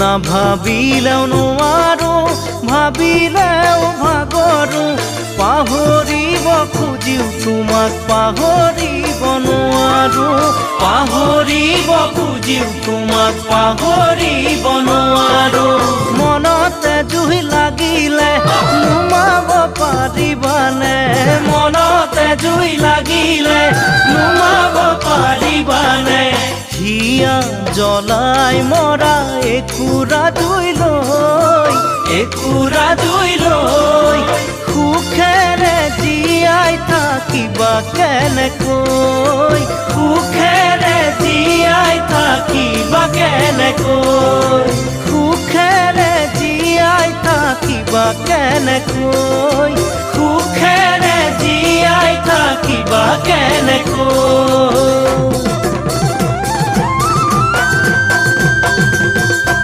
না ভাবিলেও নোৱাৰো ভাবিলেও ভাগৰো পাহৰিব খুজিও তোমাক পাহৰিব নোৱাৰো পাহৰিব খুজিও তোমাক পাহৰিব নোৱাৰো মনতে জুই লাগিলে নুমাব পাৰিবানে মনতে জুই লাগিলে নুমাব পাৰিবানে হিয়া জ্বলাই মৰা একুৰা জুই লৈ সুখেৰে জীয়াই থাকিবা কেনেকৈ সুখেৰে জীয়াই থাকিবা কেনেকৈ সুখেৰে জীয়াই থাকিবা কেনেকৈ সুখেৰে জীয়াই থাকিবা কেনেকৈ